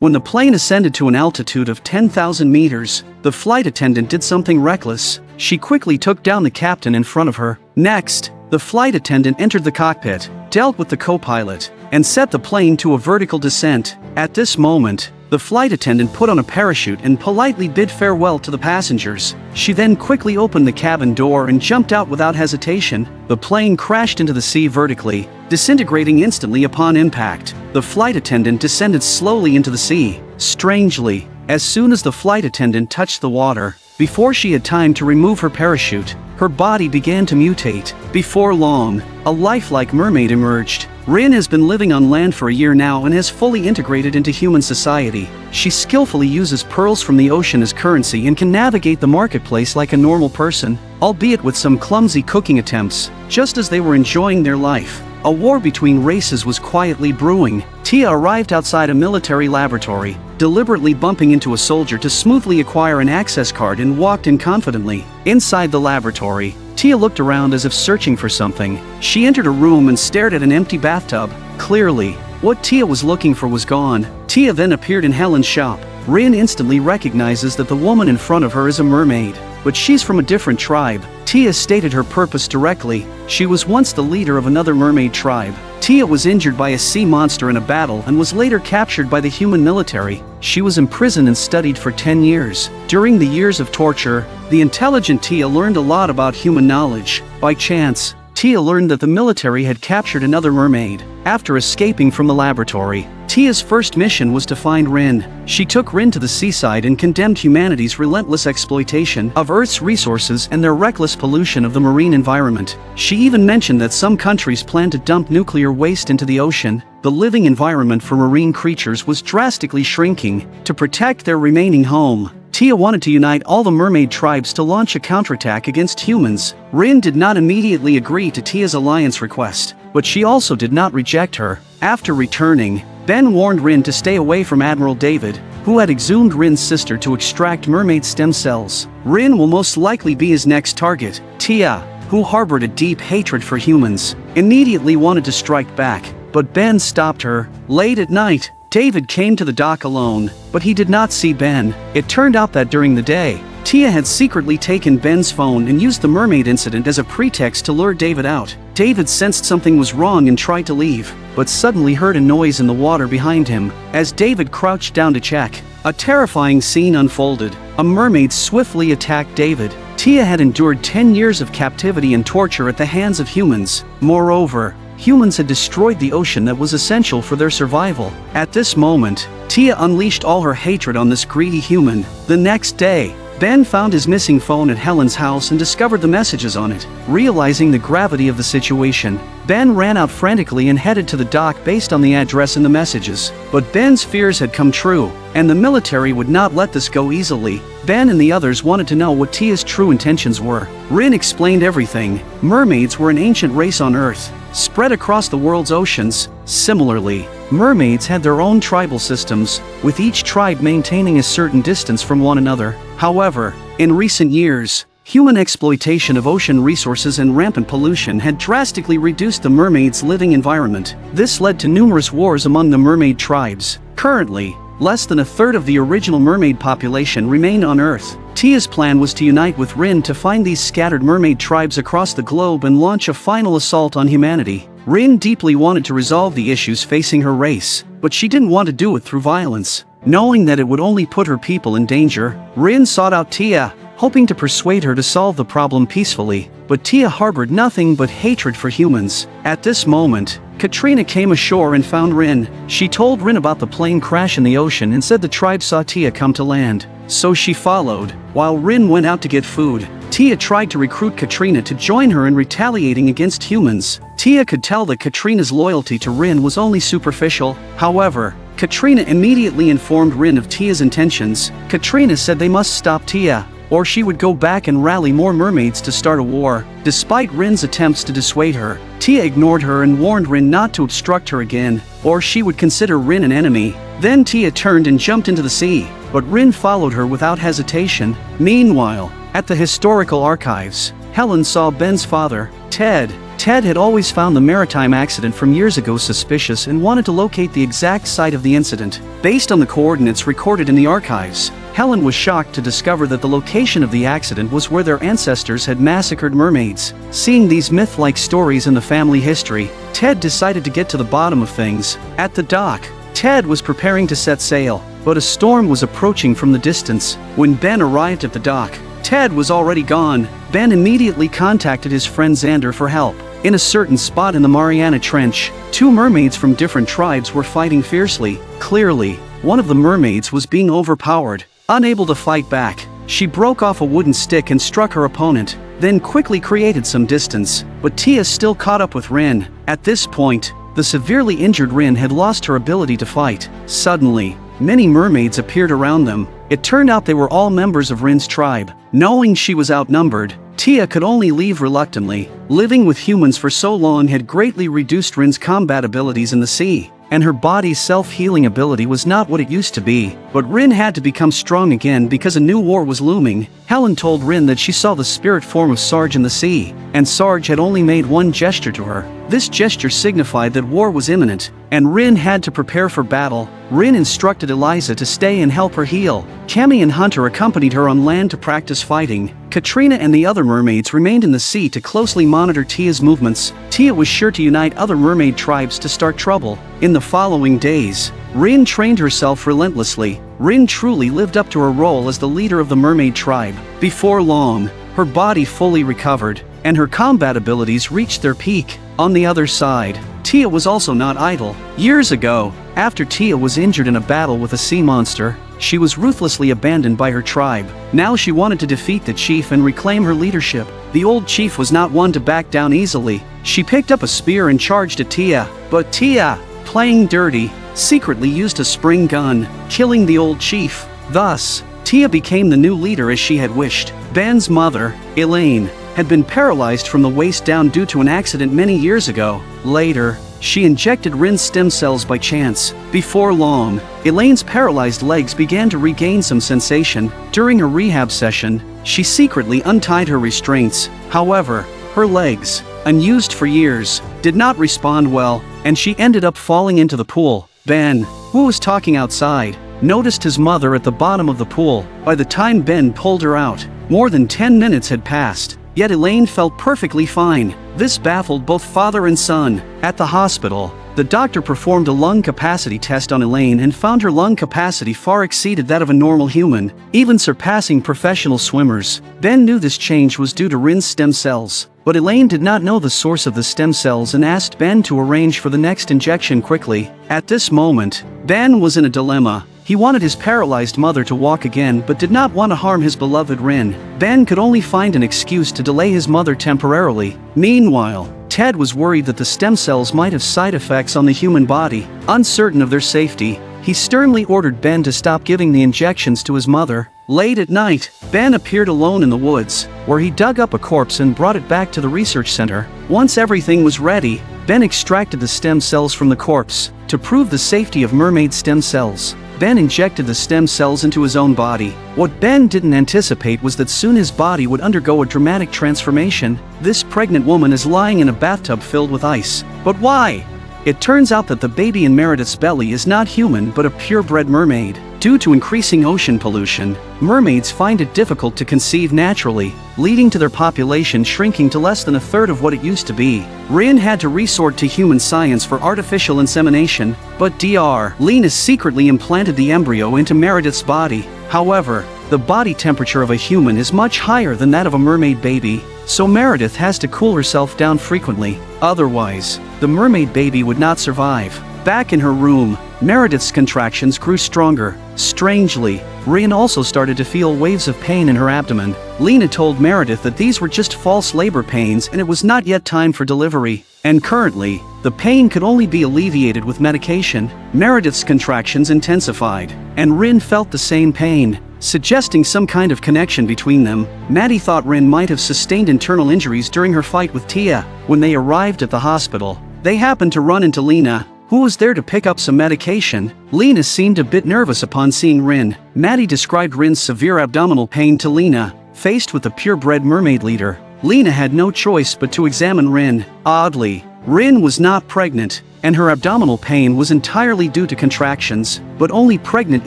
When the plane ascended to an altitude of 10,000 meters, the flight attendant did something reckless. She quickly took down the captain in front of her. Next, the flight attendant entered the cockpit, dealt with the co-pilot, and set the plane to a vertical descent. At this moment, the flight attendant put on a parachute and politely bid farewell to the passengers. She then quickly opened the cabin door and jumped out without hesitation. The plane crashed into the sea vertically, disintegrating instantly upon impact. The flight attendant descended slowly into the sea. Strangely, as soon as the flight attendant touched the water, before she had time to remove her parachute, her body began to mutate. Before long, a lifelike mermaid emerged. Rin has been living on land for a year now and has fully integrated into human society. She skillfully uses pearls from the ocean as currency and can navigate the marketplace like a normal person, albeit with some clumsy cooking attempts, just as they were enjoying their life. A war between races was quietly brewing. Tia arrived outside a military laboratory, deliberately bumping into a soldier to smoothly acquire an access card, and walked in confidently. Inside the laboratory, Tia looked around as if searching for something. She entered a room and stared at an empty bathtub. Clearly, what Tia was looking for was gone. Tia then appeared in Helen's shop. Rin instantly recognizes that the woman in front of her is a mermaid, but she's from a different tribe. Tia stated her purpose directly. She was once the leader of another mermaid tribe. Tia was injured by a sea monster in a battle and was later captured by the human military. She was imprisoned and studied for 10 years. During the years of torture, the intelligent Tia learned a lot about human knowledge. By chance, Tia learned that the military had captured another mermaid. After escaping from the laboratory, Tia's first mission was to find Rin. She took Rin to the seaside and condemned humanity's relentless exploitation of Earth's resources and their reckless pollution of the marine environment. She even mentioned that some countries plan to dump nuclear waste into the ocean. The living environment for marine creatures was drastically shrinking. To protect their remaining home, Tia wanted to unite all the mermaid tribes to launch a counterattack against humans. Rin did not immediately agree to Tia's alliance request, but she also did not reject her. After returning, Ben warned Rin to stay away from Admiral David, who had exhumed Rin's sister to extract mermaid stem cells. Rin will most likely be his next target. Tia, who harbored a deep hatred for humans, immediately wanted to strike back, but Ben stopped her. Late at night, David came to the dock alone, but he did not see Ben. It turned out that during the day, Tia had secretly taken Ben's phone and used the mermaid incident as a pretext to lure David out. David sensed something was wrong and tried to leave, but suddenly heard a noise in the water behind him. As David crouched down to check, a terrifying scene unfolded. A mermaid swiftly attacked David. Tia had endured 10 years of captivity and torture at the hands of humans. Moreover, humans had destroyed the ocean that was essential for their survival. At this moment, Tia unleashed all her hatred on this greedy human. The next day, Ben found his missing phone at Helen's house and discovered the messages on it. Realizing the gravity of the situation, Ben ran out frantically and headed to the dock based on the address in the messages. But Ben's fears had come true, and the military would not let this go easily. Ben and the others wanted to know what Tia's true intentions were. Rin explained everything. Mermaids were an ancient race on Earth, spread across the world's oceans. Similarly, mermaids had their own tribal systems, with each tribe maintaining a certain distance from one another. However, in recent years, human exploitation of ocean resources and rampant pollution had drastically reduced the mermaids' living environment. This led to numerous wars among the mermaid tribes. Currently, less than a third of the original mermaid population remained on Earth. Tia's plan was to unite with Rin to find these scattered mermaid tribes across the globe and launch a final assault on humanity. Rin deeply wanted to resolve the issues facing her race, but she didn't want to do it through violence. Knowing that it would only put her people in danger, Rin sought out Tia, hoping to persuade her to solve the problem peacefully. But Tia harbored nothing but hatred for humans. At this moment, Katrina came ashore and found Rin. She told Rin about the plane crash in the ocean and said the tribe saw Tia come to land. So she followed, while Rin went out to get food. Tia tried to recruit Katrina to join her in retaliating against humans. Tia could tell that Katrina's loyalty to Rin was only superficial. However, Katrina immediately informed Rin of Tia's intentions. Katrina said they must stop Tia, or she would go back and rally more mermaids to start a war. Despite Rin's attempts to dissuade her, Tia ignored her and warned Rin not to obstruct her again, or she would consider Rin an enemy. Then Tia turned and jumped into the sea, but Rin followed her without hesitation. Meanwhile, at the historical archives, Helen saw Ben's father, Ted, Ted had always found the maritime accident from years ago suspicious and wanted to locate the exact site of the incident. Based on the coordinates recorded in the archives, Helen was shocked to discover that the location of the accident was where their ancestors had massacred mermaids. Seeing these myth-like stories in the family history, Ted decided to get to the bottom of things. At the dock, Ted was preparing to set sail, but a storm was approaching from the distance. When Ben arrived at the dock, Ted was already gone. Ben immediately contacted his friend Xander for help. In a certain spot in the Mariana Trench, two mermaids from different tribes were fighting fiercely. Clearly, one of the mermaids was being overpowered. Unable to fight back, she broke off a wooden stick and struck her opponent, then quickly created some distance. But Tia still caught up with Rin. At this point, the severely injured Rin had lost her ability to fight. Suddenly, many mermaids appeared around them. It turned out they were all members of Rin's tribe. Knowing she was outnumbered, Tia could only leave reluctantly. Living with humans for so long had greatly reduced Rin's combat abilities in the sea, and her body's self-healing ability was not what it used to be. But Rin had to become strong again because a new war was looming. Helen told Rin that she saw the spirit form of Sarge in the sea, and Sarge had only made one gesture to her. This gesture signified that war was imminent, and Rin had to prepare for battle. Rin instructed Eliza to stay and help her heal. Cammy and Hunter accompanied her on land to practice fighting. Katrina and the other mermaids remained in the sea to closely monitor Tia's movements. Tia was sure to unite other mermaid tribes to start trouble. In the following days, Rin trained herself relentlessly. Rin truly lived up to her role as the leader of the mermaid tribe. Before long, her body fully recovered, and her combat abilities reached their peak. On the other side, Tia was also not idle. Years ago, after Tia was injured in a battle with a sea monster, she was ruthlessly abandoned by her tribe. Now she wanted to defeat the chief and reclaim her leadership. The old chief was not one to back down easily. She picked up a spear and charged at Tia, but Tia, playing dirty, secretly used a spring gun, killing the old chief. Thus, Tia became the new leader as she had wished. Ben's mother, Elaine, had been paralyzed from the waist down due to an accident many years ago. Later, she injected Rin's stem cells by chance. Before long, Elaine's paralyzed legs began to regain some sensation. During her rehab session, she secretly untied her restraints. However, her legs, unused for years, did not respond well, and she ended up falling into the pool. Ben, who was talking outside, noticed his mother at the bottom of the pool. By the time Ben pulled her out, more than 10 minutes had passed. Yet Elaine felt perfectly fine. This baffled both father and son. At the hospital, the doctor performed a lung capacity test on Elaine and found her lung capacity far exceeded that of a normal human, even surpassing professional swimmers. Ben knew this change was due to Rin's stem cells, but Elaine did not know the source of the stem cells and asked Ben to arrange for the next injection quickly. At this moment, Ben was in a dilemma. He wanted his paralyzed mother to walk again but did not want to harm his beloved Rin. Ben could only find an excuse to delay his mother temporarily. Meanwhile, Ted was worried that the stem cells might have side effects on the human body. Uncertain of their safety, he sternly ordered Ben to stop giving the injections to his mother. Late at night, Ben appeared alone in the woods, where he dug up a corpse and brought it back to the research center. Once everything was ready, Ben extracted the stem cells from the corpse. To prove the safety of mermaid stem cells, Ben injected the stem cells into his own body. What Ben didn't anticipate was that soon his body would undergo a dramatic transformation. This pregnant woman is lying in a bathtub filled with ice. But why? It turns out that the baby in Meredith's belly is not human but a purebred mermaid. Due to increasing ocean pollution, mermaids find it difficult to conceive naturally, leading to their population shrinking to less than a third of what it used to be. Rin had to resort to human science for artificial insemination, but Dr. Lena secretly implanted the embryo into Meredith's body. However, the body temperature of a human is much higher than that of a mermaid baby, so Meredith has to cool herself down frequently. Otherwise, the mermaid baby would not survive. Back in her room, Meredith's contractions grew stronger. Strangely, Rin also started to feel waves of pain in her abdomen. Lena told Meredith that these were just false labor pains and it was not yet time for delivery. And currently, the pain could only be alleviated with medication. Meredith's contractions intensified, and Rin felt the same pain, suggesting some kind of connection between them. Maddie thought Rin might have sustained internal injuries during her fight with Tia. When they arrived at the hospital, they happened to run into Lena, who was there to pick up some medication. Lena seemed a bit nervous upon seeing Rin. Maddie described Rin's severe abdominal pain to Lena. Faced with the purebred mermaid leader, Lena had no choice but to examine Rin. Oddly, Rin was not pregnant, and her abdominal pain was entirely due to contractions, but only pregnant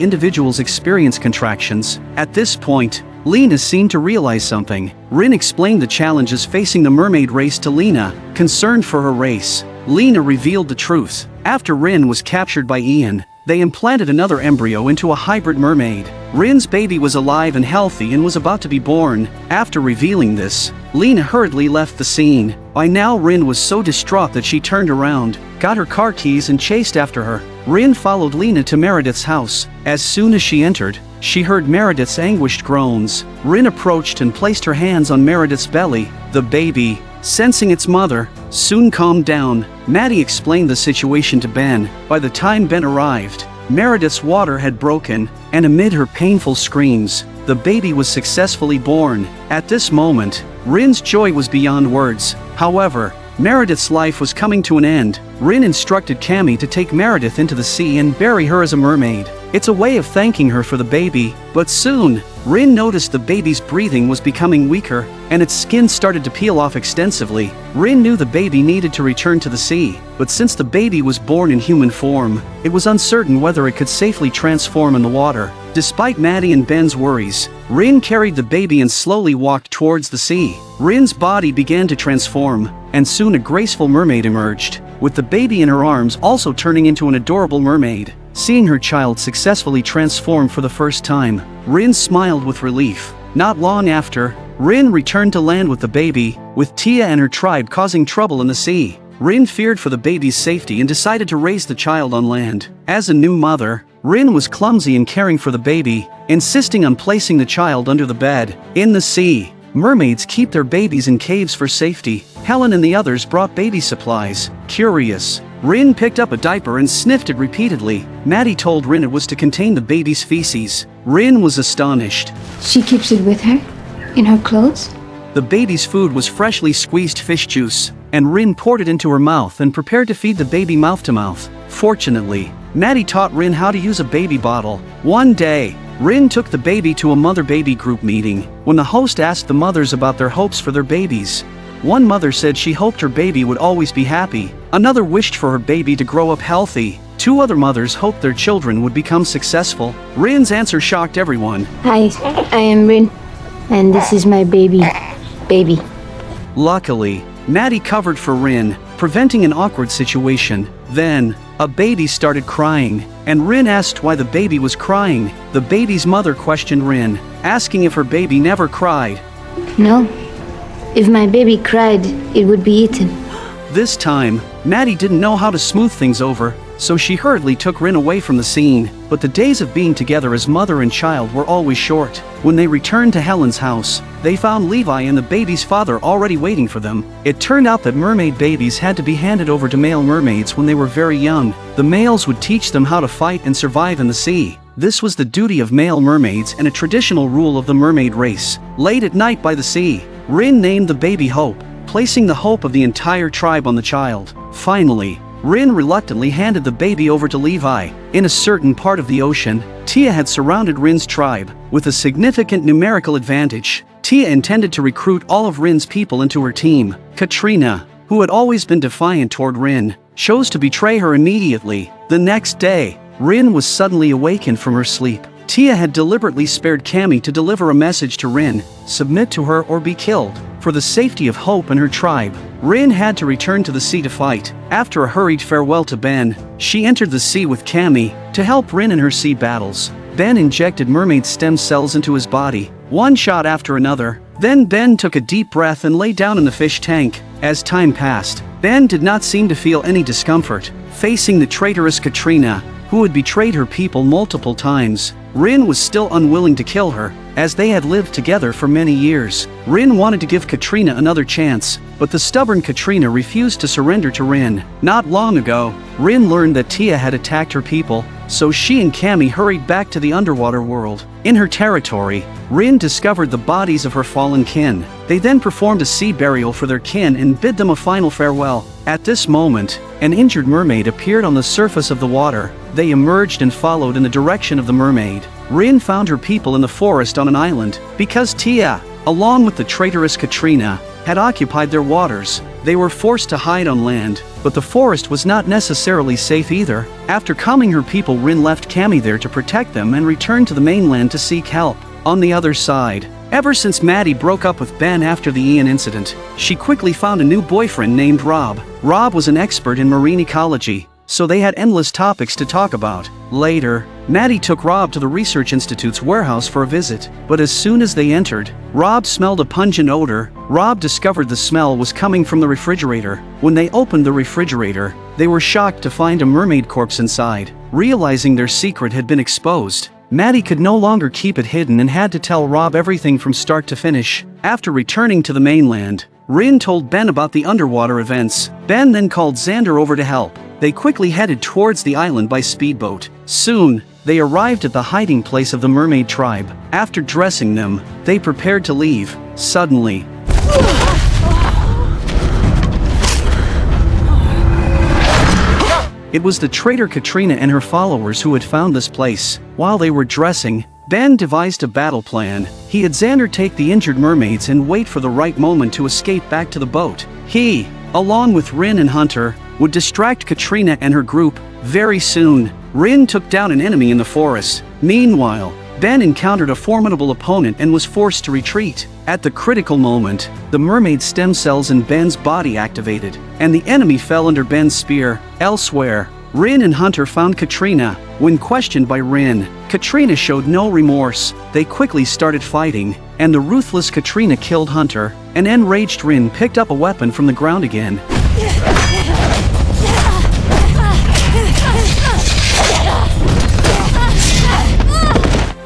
individuals experience contractions. At this point, Lena seemed to realize something. Rin explained the challenges facing the mermaid race to Lena, concerned for her race. Lena revealed the truth. After Rin was captured by Ian, they implanted another embryo into a hybrid mermaid. Rin's baby was alive and healthy and was about to be born. After revealing this, Lena hurriedly left the scene. By now Rin was so distraught that she turned around, got her car keys and chased after her. Rin followed Lena to Meredith's house. As soon as she entered, she heard Meredith's anguished groans. Rin approached and placed her hands on Meredith's belly. The baby, sensing its mother, soon calmed down. Maddie explained the situation to Ben. By the time Ben arrived, Meredith's water had broken, and amid her painful screams, the baby was successfully born. At this moment, Rin's joy was beyond words. However, Meredith's life was coming to an end. Rin instructed Cammy to take Meredith into the sea and bury her as a mermaid. It's a way of thanking her for the baby, but soon, Rin noticed the baby's breathing was becoming weaker, and its skin started to peel off extensively. Rin knew the baby needed to return to the sea, but since the baby was born in human form, it was uncertain whether it could safely transform in the water. Despite Maddie and Ben's worries, Rin carried the baby and slowly walked towards the sea. Rin's body began to transform, and soon a graceful mermaid emerged, with the baby in her arms also turning into an adorable mermaid. Seeing her child successfully transform for the first time, Rin smiled with relief. Not long after, Rin returned to land with the baby, with Tia and her tribe causing trouble in the sea. Rin feared for the baby's safety and decided to raise the child on land. As a new mother, Rin was clumsy in caring for the baby, insisting on placing the child under the bed. In the sea, mermaids keep their babies in caves for safety. Helen and the others brought baby supplies. Curious, Rin picked up a diaper and sniffed it repeatedly. Maddie told Rin it was to contain the baby's feces. Rin was astonished. She keeps it with her? In her clothes? The baby's food was freshly squeezed fish juice, and Rin poured it into her mouth and prepared to feed the baby mouth to mouth. Fortunately, Maddie taught Rin how to use a baby bottle. One day, Rin took the baby to a mother-baby group meeting. When the host asked the mothers about their hopes for their babies, one mother said she hoped her baby would always be happy. Another wished for her baby to grow up healthy. Two other mothers hoped their children would become successful. Rin's answer shocked everyone. Hi, I am Rin, and this is my baby. Luckily, Maddie covered for Rin, preventing an awkward situation. Then, a baby started crying, and Rin asked why the baby was crying. The baby's mother questioned Rin, asking if her baby never cried. No. If my baby cried, it would be eaten. This time, Maddie didn't know how to smooth things over, so she hurriedly took Rin away from the scene. But the days of being together as mother and child were always short. When they returned to Helen's house, they found Levi and the baby's father already waiting for them. It turned out that mermaid babies had to be handed over to male mermaids when they were very young. The males would teach them how to fight and survive in the sea. This was the duty of male mermaids and a traditional rule of the mermaid race. Late at night by the sea, Rin named the baby Hope, placing the hope of the entire tribe on the child. Finally, Rin reluctantly handed the baby over to Levi. In a certain part of the ocean, Tia had surrounded Rin's tribe. With a significant numerical advantage, Tia intended to recruit all of Rin's people into her team. Katrina, who had always been defiant toward Rin, chose to betray her immediately. The next day, Rin was suddenly awakened from her sleep. Tia had deliberately spared Cammy to deliver a message to Rin: submit to her or be killed. For the safety of Hope and her tribe, Rin had to return to the sea to fight. After a hurried farewell to Ben, she entered the sea with Cammy to help Rin in her sea battles. Ben injected mermaid stem cells into his body, one shot after another. Then Ben took a deep breath and lay down in the fish tank. As time passed, Ben did not seem to feel any discomfort. Facing the traitorous Katrina, who had betrayed her people multiple times, Rin was still unwilling to kill her, as they had lived together for many years. Rin wanted to give Katrina another chance, but the stubborn Katrina refused to surrender to Rin. Not long ago, Rin learned that Tia had attacked her people, so she and Cammy hurried back to the underwater world. In her territory, Rin discovered the bodies of her fallen kin. They then performed a sea burial for their kin and bid them a final farewell. At this moment, an injured mermaid appeared on the surface of the water. They emerged and followed in the direction of the mermaid. Rin found her people in the forest on an island. Because Tia along with the traitorous Katrina, had occupied their waters. They were forced to hide on land, but the forest was not necessarily safe either. After calming her people, Rin left Cammy there to protect them and returned to the mainland to seek help. On the other side, ever since Maddie broke up with Ben after the Ian incident, she quickly found a new boyfriend named Rob. Rob was an expert in marine ecology, so they had endless topics to talk about. Later, Maddie took Rob to the Research Institute's warehouse for a visit, but as soon as they entered, Rob smelled a pungent odor. Rob discovered the smell was coming from the refrigerator. When they opened the refrigerator, they were shocked to find a mermaid corpse inside. Realizing their secret had been exposed, Maddie could no longer keep it hidden and had to tell Rob everything from start to finish. After returning to the mainland, Rin told Ben about the underwater events. Ben then called Xander over to help. They quickly headed towards the island by speedboat. Soon, they arrived at the hiding place of the mermaid tribe. After dressing them, they prepared to leave. Suddenly, it was the traitor Katrina and her followers who had found this place. While they were dressing, Ben devised a battle plan. He had Xander take the injured mermaids and wait for the right moment to escape back to the boat. He, along with Rin and Hunter, would distract Katrina and her group. Very soon, Rin took down an enemy in the forest. Meanwhile, Ben encountered a formidable opponent and was forced to retreat. At the critical moment, the mermaid stem cells in Ben's body activated, and the enemy fell under Ben's spear. Elsewhere, Rin and Hunter found Katrina. When questioned by Rin, Katrina showed no remorse. They quickly started fighting, and the ruthless Katrina killed Hunter. An enraged Rin picked up a weapon from the ground again.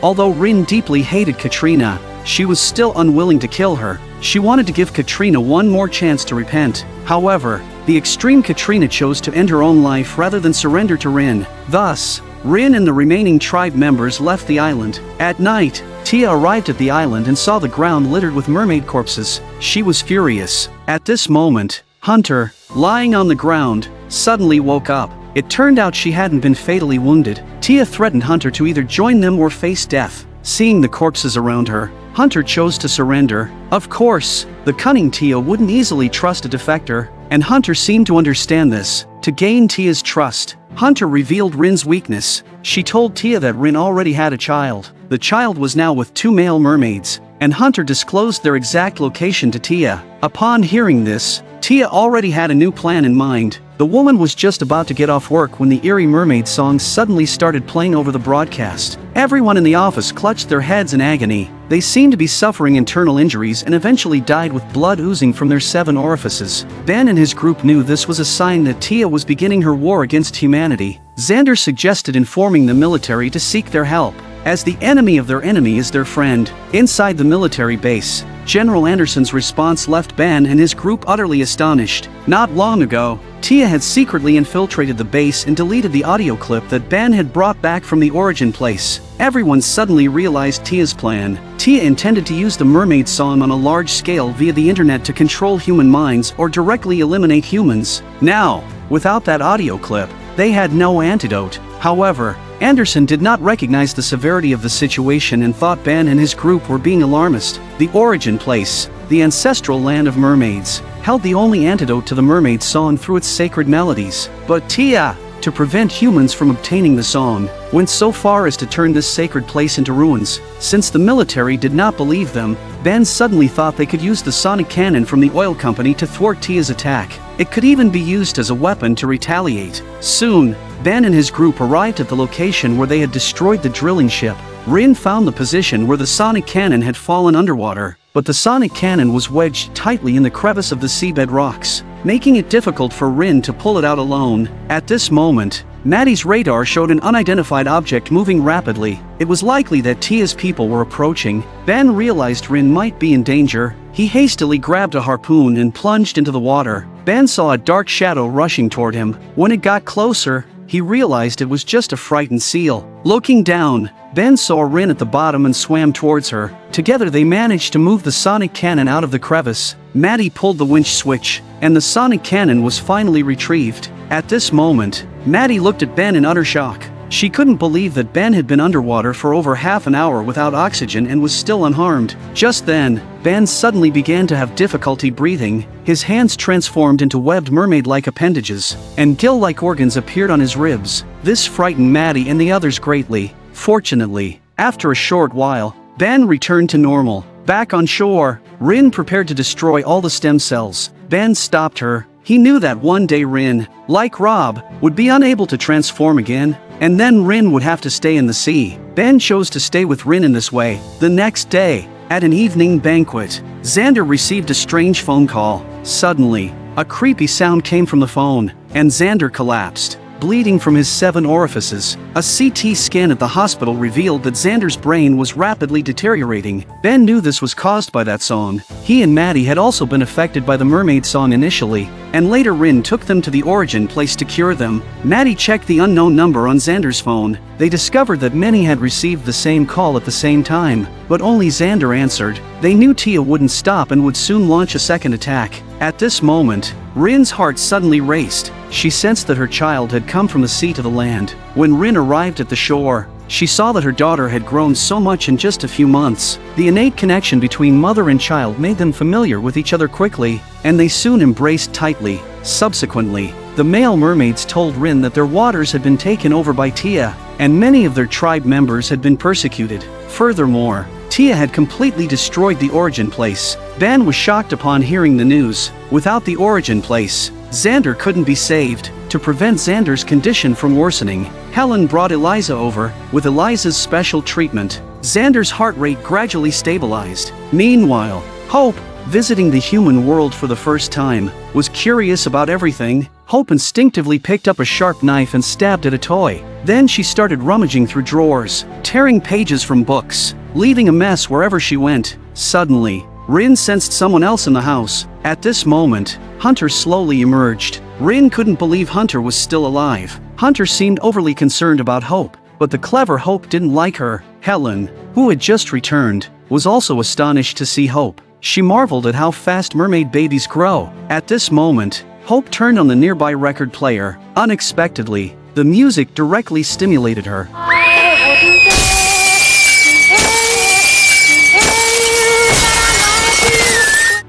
Although Rin deeply hated Katrina, she was still unwilling to kill her. She wanted to give Katrina one more chance to repent. However, the extreme Katrina chose to end her own life rather than surrender to Rin. Thus, Rin and the remaining tribe members left the island. At night, Tia arrived at the island and saw the ground littered with mermaid corpses. She was furious. At this moment, Hunter, lying on the ground, suddenly woke up. It turned out she hadn't been fatally wounded. Tia threatened Hunter to either join them or face death. Seeing the corpses around her, Hunter chose to surrender. Of course, the cunning Tia wouldn't easily trust a defector, and Hunter seemed to understand this. To gain Tia's trust, Hunter revealed Rin's weakness. She told Tia that Rin already had a child. The child was now with 2 male mermaids, and Hunter disclosed their exact location to Tia. Upon hearing this, Tia already had a new plan in mind. The woman was just about to get off work when the eerie mermaid song suddenly started playing over the broadcast. Everyone in the office clutched their heads in agony. They seemed to be suffering internal injuries and eventually died with blood oozing from their 7 orifices. Ben and his group knew this was a sign that Tia was beginning her war against humanity. Xander suggested informing the military to seek their help, as the enemy of their enemy is their friend. Inside the military base, General Anderson's response left Ben and his group utterly astonished. Not long ago, Tia had secretly infiltrated the base and deleted the audio clip that Ben had brought back from the origin place. Everyone suddenly realized Tia's plan. Tia intended to use the mermaid song on a large scale via the internet to control human minds or directly eliminate humans. Now, without that audio clip, they had no antidote. However, Anderson did not recognize the severity of the situation and thought Ben and his group were being alarmist. The origin place, the ancestral land of mermaids, held the only antidote to the mermaid song through its sacred melodies. But Tia, to prevent humans from obtaining the song, went so far as to turn this sacred place into ruins. Since the military did not believe them, Ben suddenly thought they could use the sonic cannon from the oil company to thwart Tia's attack. It could even be used as a weapon to retaliate. Soon, Ben and his group arrived at the location where they had destroyed the drilling ship. Rin found the position where the sonic cannon had fallen underwater, but the sonic cannon was wedged tightly in the crevice of the seabed rocks, making it difficult for Rin to pull it out alone. At this moment, Maddie's radar showed an unidentified object moving rapidly. It was likely that Tia's people were approaching. Ben realized Rin might be in danger. He hastily grabbed a harpoon and plunged into the water. Ben saw a dark shadow rushing toward him. When it got closer, he realized it was just a frightened seal. Looking down, Ben saw Rin at the bottom and swam towards her. Together they managed to move the sonic cannon out of the crevice. Maddie pulled the winch switch, and the sonic cannon was finally retrieved. At this moment, Maddie looked at Ben in utter shock. She couldn't believe that Ben had been underwater for over half an hour without oxygen and was still unharmed. Just then, Ben suddenly began to have difficulty breathing, his hands transformed into webbed mermaid-like appendages, and gill-like organs appeared on his ribs. This frightened Maddie and the others greatly. Fortunately, after a short while, Ben returned to normal. Back on shore, Rin prepared to destroy all the stem cells. Ben stopped her. He knew that one day Rin, like Rob, would be unable to transform again, and then Rin would have to stay in the sea. Ben chose to stay with Rin in this way. The next day, at an evening banquet, Xander received a strange phone call. Suddenly, a creepy sound came from the phone, and Xander collapsed, bleeding from his 7 orifices. A CT scan at the hospital revealed that Xander's brain was rapidly deteriorating. Ben knew this was caused by that song. He and Maddie had also been affected by the Mermaid song initially, and later Rin took them to the origin place to cure them. Maddie checked the unknown number on Xander's phone. They discovered that many had received the same call at the same time, but only Xander answered. They knew Tia wouldn't stop and would soon launch a second attack. At this moment, Rin's heart suddenly raced. She sensed that her child had come from the sea to the land. When Rin arrived at the shore, she saw that her daughter had grown so much in just a few months. The innate connection between mother and child made them familiar with each other quickly, and they soon embraced tightly. Subsequently, the male mermaids told Rin that their waters had been taken over by Tia, and many of their tribe members had been persecuted. Furthermore, Tia had completely destroyed the origin place. Ben was shocked upon hearing the news. Without the origin place, Xander couldn't be saved. To prevent Xander's condition from worsening, Helen brought Eliza over. With Eliza's special treatment, Xander's heart rate gradually stabilized. Meanwhile, Hope, visiting the human world for the first time, was curious about everything. Hope instinctively picked up a sharp knife and stabbed at a toy. Then she started rummaging through drawers, tearing pages from books, leaving a mess wherever she went. Suddenly, Rin sensed someone else in the house. At this moment, Hunter slowly emerged. Rin couldn't believe Hunter was still alive. Hunter seemed overly concerned about Hope, but the clever Hope didn't like her. Helen, who had just returned, was also astonished to see Hope. She marveled at how fast mermaid babies grow. At this moment, Hope turned on the nearby record player. Unexpectedly, the music directly stimulated her.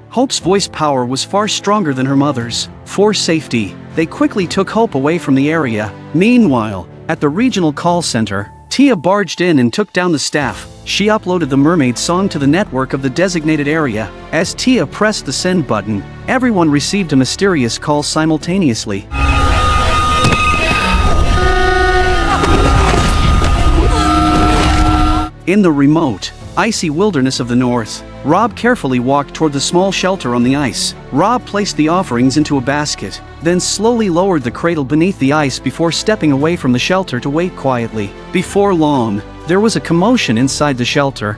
Hope's voice power was far stronger than her mother's. For safety, they quickly took Hope away from the area. Meanwhile, at the regional call center, Tia barged in and took down the staff. She uploaded the Mermaid song to the network of the designated area. As Tia pressed the send button, everyone received a mysterious call simultaneously. In the remote, icy wilderness of the north, Rob carefully walked toward the small shelter on the ice. Rob placed the offerings into a basket, then slowly lowered the cradle beneath the ice before stepping away from the shelter to wait quietly. Before long, there was a commotion inside the shelter.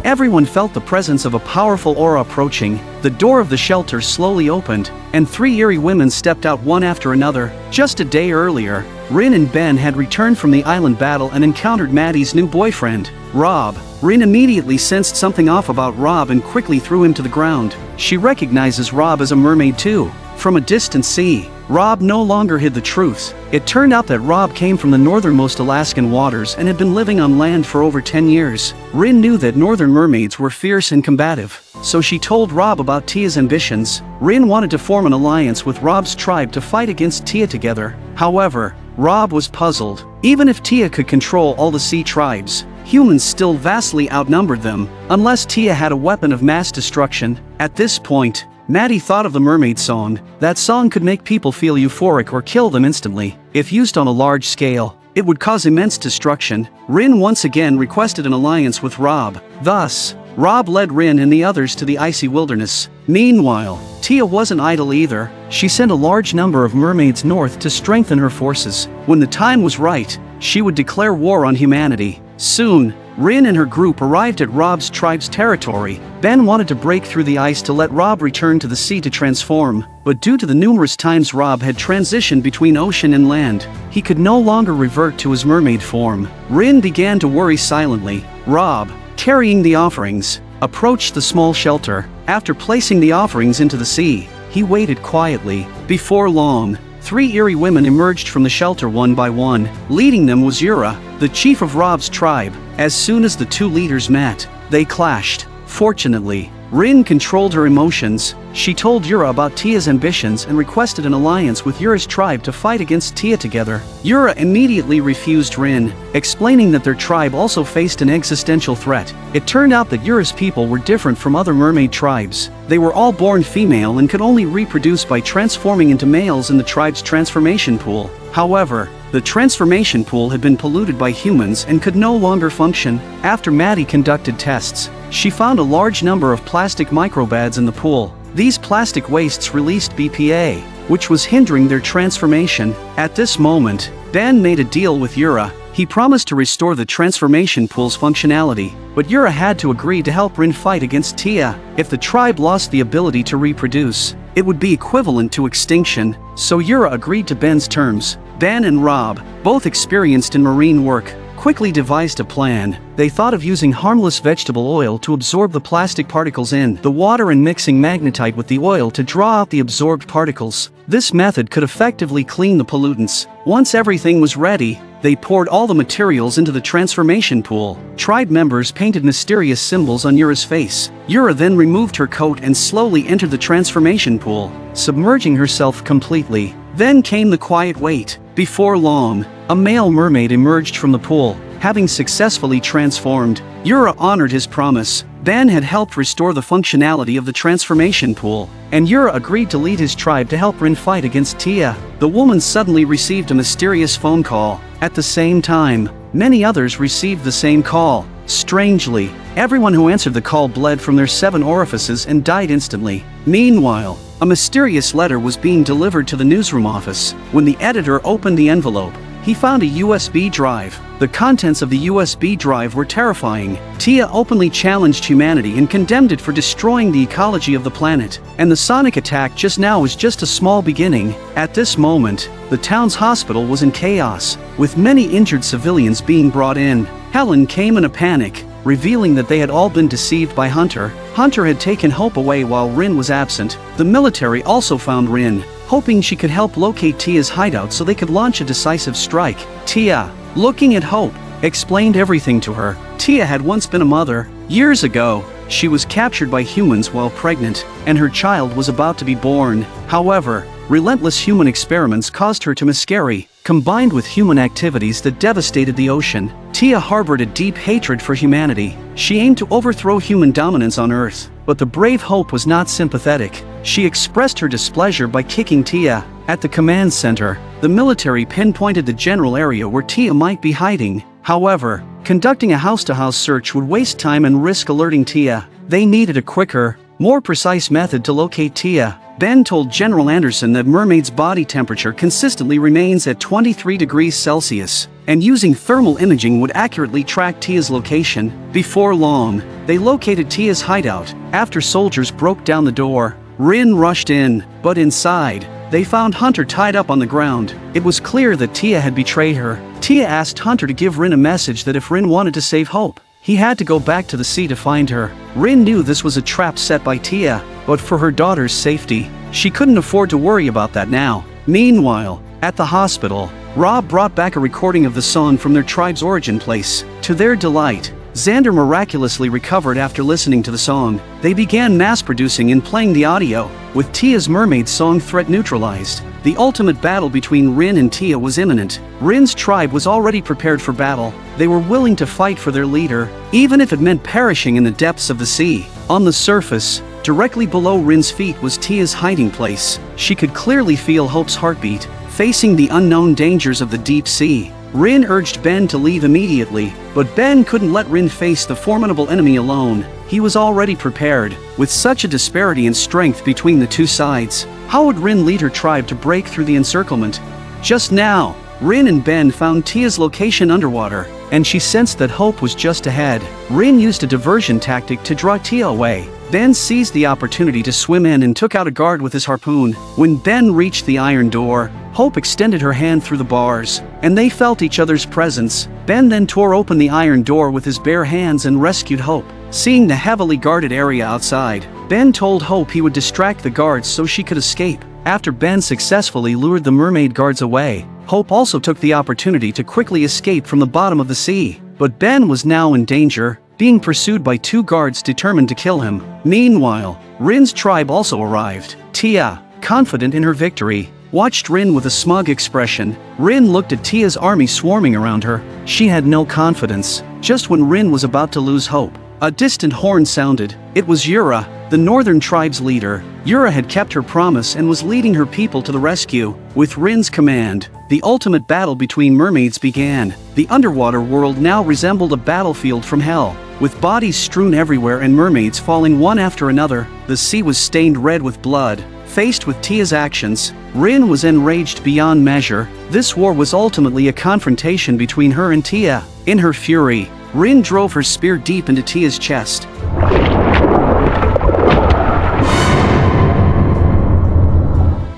Everyone felt the presence of a powerful aura approaching. The door of the shelter slowly opened, and 3 eerie women stepped out one after another. Just a day earlier, Rin and Ben had returned from the island battle and encountered Maddie's new boyfriend, Rob. Rin immediately sensed something off about Rob and quickly threw him to the ground. She recognizes Rob as a mermaid too. From a distant sea, Rob no longer hid the truth. It turned out that Rob came from the northernmost Alaskan waters and had been living on land for over 10 years. Rin knew that northern mermaids were fierce and combative, so she told Rob about Tia's ambitions. Rin wanted to form an alliance with Rob's tribe to fight against Tia together. However, Rob was puzzled. Even if Tia could control all the sea tribes, humans still vastly outnumbered them, unless Tia had a weapon of mass destruction. At this point, Maddie thought of the Mermaid song. That song could make people feel euphoric or kill them instantly. If used on a large scale, it would cause immense destruction. Rin once again requested an alliance with Rob. Thus, Rob led Rin and the others to the icy wilderness. Meanwhile, Tia wasn't idle either. She sent a large number of mermaids north to strengthen her forces. When the time was right, she would declare war on humanity. Soon, Rin and her group arrived at Rob's tribe's territory. Ben wanted to break through the ice to let Rob return to the sea to transform, but due to the numerous times Rob had transitioned between ocean and land, he could no longer revert to his mermaid form. Rin began to worry silently. Rob, carrying the offerings, approached the small shelter. After placing the offerings into the sea, he waited quietly. Before long, 3 eerie women emerged from the shelter one by one. Leading them was Yura, the chief of Rob's tribe. As soon as the two leaders met, they clashed. Fortunately, Rin controlled her emotions. She told Yura about Tia's ambitions and requested an alliance with Yura's tribe to fight against Tia together. Yura immediately refused Rin, explaining that their tribe also faced an existential threat. It turned out that Yura's people were different from other mermaid tribes. They were all born female and could only reproduce by transforming into males in the tribe's transformation pool. However, the transformation pool had been polluted by humans and could no longer function. After Maddie conducted tests, she found a large number of plastic microbads in the pool. These plastic wastes released BPA, which was hindering their transformation. At this moment, Ben made a deal with Yura. He promised to restore the transformation pool's functionality, but Yura had to agree to help Rin fight against Tia. If the tribe lost the ability to reproduce, it would be equivalent to extinction, so Yura agreed to Ben's terms. Ben and Rob, both experienced in marine work, quickly devised a plan. They thought of using harmless vegetable oil to absorb the plastic particles in the water and mixing magnetite with the oil to draw out the absorbed particles. This method could effectively clean the pollutants. Once everything was ready, they poured all the materials into the transformation pool. Tribe members painted mysterious symbols on Yura's face. Yura then removed her coat and slowly entered the transformation pool, submerging herself completely. Then came the quiet wait. Before long, a male mermaid emerged from the pool, having successfully transformed. Yura honored his promise. Ben had helped restore the functionality of the transformation pool, and Yura agreed to lead his tribe to help Rin fight against Tia. The woman suddenly received a mysterious phone call. At the same time, many others received the same call. Strangely, everyone who answered the call bled from their 7 orifices and died instantly. Meanwhile, a mysterious letter was being delivered to the newsroom office. When the editor opened the envelope, he found a USB drive. The contents of the USB drive were terrifying. Tia openly challenged humanity and condemned it for destroying the ecology of the planet. And the sonic attack just now was just a small beginning. At this moment, the town's hospital was in chaos, with many injured civilians being brought in. Helen came in a panic, revealing that they had all been deceived by Hunter. Hunter had taken Hope away while Rin was absent. The military also found Rin, hoping she could help locate Tia's hideout so they could launch a decisive strike. Tia, looking at Hope, explained everything to her. Tia had once been a mother. Years ago, she was captured by humans while pregnant, and her child was about to be born. However, relentless human experiments caused her to miscarry, combined with human activities that devastated the ocean. Tia harbored a deep hatred for humanity. She aimed to overthrow human dominance on Earth, but the brave Hope was not sympathetic. She expressed her displeasure by kicking Tia. At the command center, the military pinpointed the general area where Tia might be hiding. However, conducting a house-to-house search would waste time and risk alerting Tia. They needed a quicker, more precise method to locate Tia. Ben told General Anderson that Mermaid's body temperature consistently remains at 23 degrees Celsius, and using thermal imaging would accurately track Tia's location. Before long, they located Tia's hideout. After soldiers broke down the door, Rin rushed in, but inside, they found Hunter tied up on the ground. It was clear that Tia had betrayed her. Tia asked Hunter to give Rin a message that if Rin wanted to save Hope, he had to go back to the sea to find her. Rin knew this was a trap set by Tia, but for her daughter's safety, she couldn't afford to worry about that now. Meanwhile, at the hospital, Rob brought back a recording of the song from their tribe's origin place. To their delight, Xander miraculously recovered after listening to the song. They began mass-producing and playing the audio, with Tia's Mermaid song threat neutralized. The ultimate battle between Rin and Tia was imminent. Rin's tribe was already prepared for battle. They were willing to fight for their leader, even if it meant perishing in the depths of the sea. On the surface, directly below Rin's feet was Tia's hiding place. She could clearly feel Hope's heartbeat. Facing the unknown dangers of the deep sea, Rin urged Ben to leave immediately, but Ben couldn't let Rin face the formidable enemy alone. He was already prepared. With such a disparity in strength between the two sides, how would Rin lead her tribe to break through the encirclement? Just now, Rin and Ben found Tia's location underwater, and she sensed that Hope was just ahead. Rin used a diversion tactic to draw Tia away. Ben seized the opportunity to swim in and took out a guard with his harpoon. When Ben reached the iron door, Hope extended her hand through the bars, and they felt each other's presence. Ben then tore open the iron door with his bare hands and rescued Hope. Seeing the heavily guarded area outside, Ben told Hope he would distract the guards so she could escape. After Ben successfully lured the mermaid guards away, Hope also took the opportunity to quickly escape from the bottom of the sea. But Ben was now in danger, being pursued by 2 guards determined to kill him. Meanwhile, Rin's tribe also arrived. Tia, confident in her victory, watched Rin with a smug expression. Rin looked at Tia's army swarming around her. She had no confidence. Just when Rin was about to lose hope, a distant horn sounded. It was Yura, the northern tribe's leader. Yura had kept her promise and was leading her people to the rescue. With Rin's command, the ultimate battle between mermaids began. The underwater world now resembled a battlefield from hell. With bodies strewn everywhere and mermaids falling one after another, the sea was stained red with blood. Faced with Tia's actions, Rin was enraged beyond measure. This war was ultimately a confrontation between her and Tia. In her fury, Rin drove her spear deep into Tia's chest.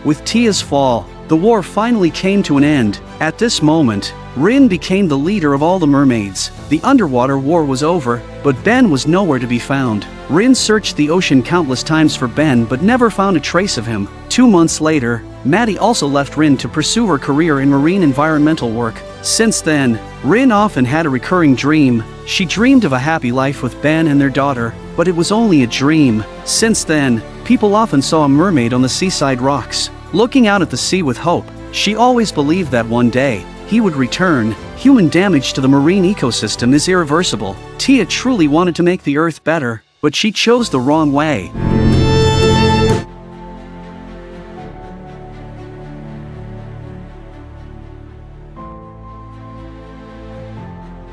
With Tia's fall, the war finally came to an end. At this moment, Rin became the leader of all the mermaids. The underwater war was over, but Ben was nowhere to be found. Rin searched the ocean countless times for Ben but never found a trace of him. 2 months later, Maddie also left Rin to pursue her career in marine environmental work. Since then, Rin often had a recurring dream. She dreamed of a happy life with Ben and their daughter, but it was only a dream. Since then, people often saw a mermaid on the seaside rocks, looking out at the sea with hope. She always believed that one day, he would return. Human damage to the marine ecosystem is irreversible. Tia truly wanted to make the earth better, but she chose the wrong way.